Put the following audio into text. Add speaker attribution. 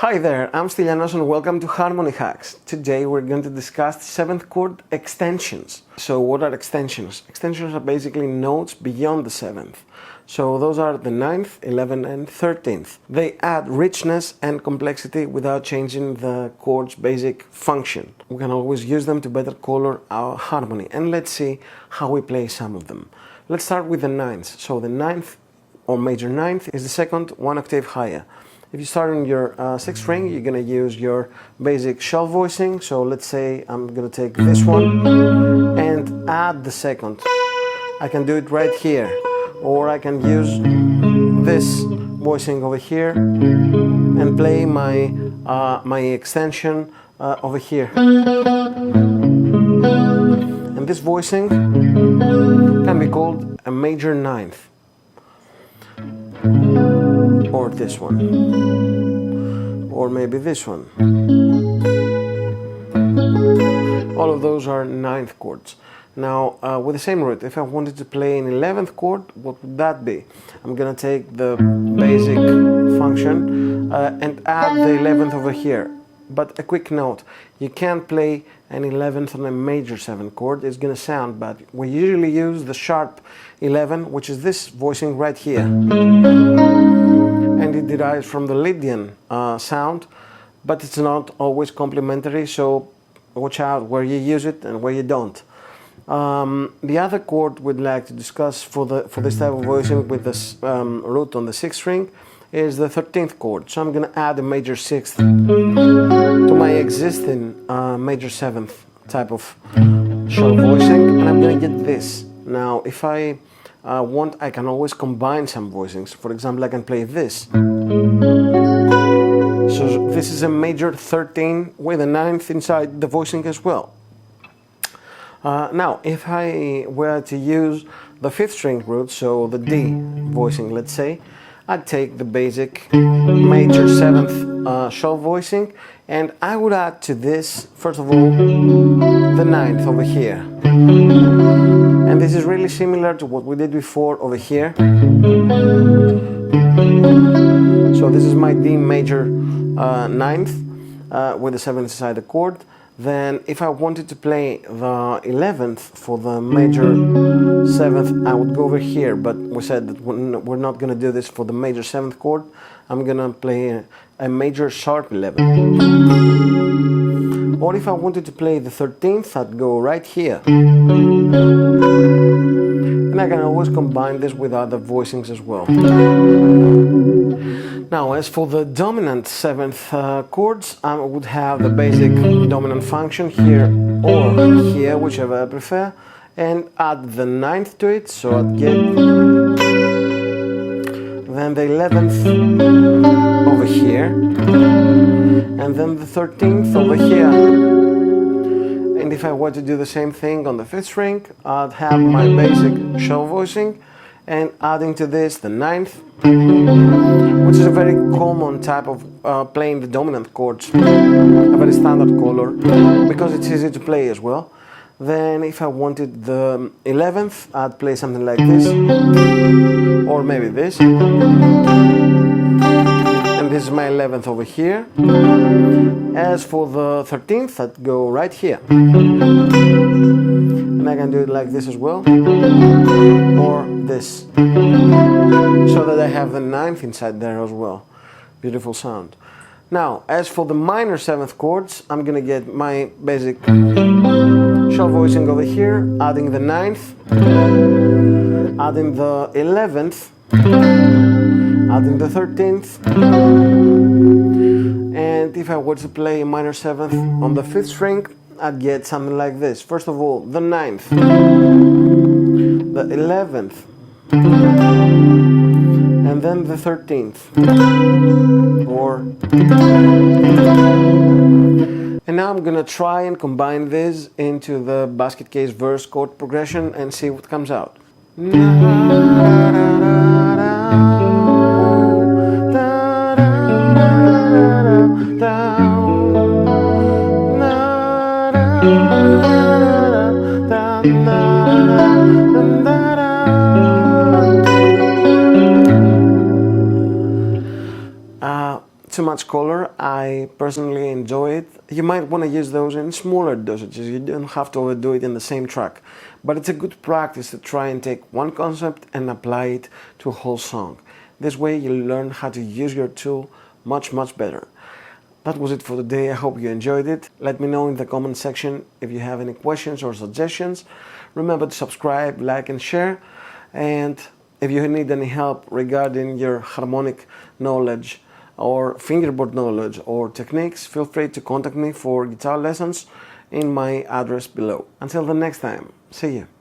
Speaker 1: Hi there, I'm Steelianos and welcome to Harmony Hacks. Today we're going to discuss 7th chord extensions. So what are extensions? Extensions are basically notes beyond the 7th. So those are the 9th, 11th and 13th. They add richness and complexity without changing the chord's basic function. We can always use them to better color our harmony, and let's see how we play some of them. Let's start with the 9th. So the 9th or major 9th is the second one octave higher. If you start on your 6th string, you're going to use your basic shell voicing. So let's say I'm going to take this one and add the second. I can do it right here, or I can use this voicing over here and play my extension over here. And this voicing can be called a major 9th. Or this one, or maybe this one. All of those are 9th chords. Now with the same root, if I wanted to play an 11th chord, what would that be? I'm gonna take the basic function and add the 11th over here. But a quick note, you can't play an 11th on a major 7th chord, it's gonna sound bad. We usually use the sharp 11, which is this voicing right here. And it derives from the Lydian sound, but it's not always complementary, so watch out where you use it and where you don't. The other chord we'd like to discuss for this type of voicing with this root on the 6th string is the 13th chord. So I'm going to add a major 6th to my existing major 7th type of shell voicing, and I'm going to get this. Now if I want, I can always combine some voicings. For example, I can play this. So this is a major 13 with a 9th inside the voicing as well. Now, if I were to use the 5th string root, so the D voicing, let's say, I'd take the basic major 7th shell voicing, and I would add to this, first of all, the 9th over here. And this is really similar to what we did before over here. So this is my D major 9th with the 7th inside the chord. Then if I wanted to play the 11th for the major 7th, I would go over here, but we said that we're not going to do this for the major 7th chord. I'm going to play a major sharp 11. Or if I wanted to play the 13th, I'd go right here. And I can always combine this with other voicings as well. Now, as for the dominant 7th chords, I would have the basic dominant function here or here, whichever I prefer, and add the 9th to it, so I'd get then the 11th over here, and then the 13th over here. And if I were to do the same thing on the 5th string, I'd have my basic shell voicing, and adding to this the 9th, which is a very common type of playing the dominant chords, a very standard color, because it's easy to play as well. Then if I wanted the 11th, I'd play something like this, or maybe this. And this is my 11th over here. As for the 13th, I'd go right here. And I can do it like this as well, or this, so that I have the 9th inside there as well. Beautiful sound. Now, as for the minor 7th chords, I'm gonna get my basic shell voicing over here, adding the 9th, adding the 11th, adding the 13th, and if I were to play a minor 7th on the 5th string, I'd get something like this. First of all, the 9th, the 11th, and then the 13th, and now I'm gonna try and combine this into the basket case verse chord progression and see what comes out. too much color. I personally enjoy it. You might want to use those in smaller dosages. You don't have to overdo it in the same track. But it's a good practice to try and take one concept and apply it to a whole song. This way you'll learn how to use your tool much better. That was it for today. I hope you enjoyed it. Let me know in the comment section if you have any questions or suggestions. Remember to subscribe, like and share. And if you need any help regarding your harmonic knowledge or fingerboard knowledge or techniques, feel free to contact me for guitar lessons in my address below. Until the next time, see you.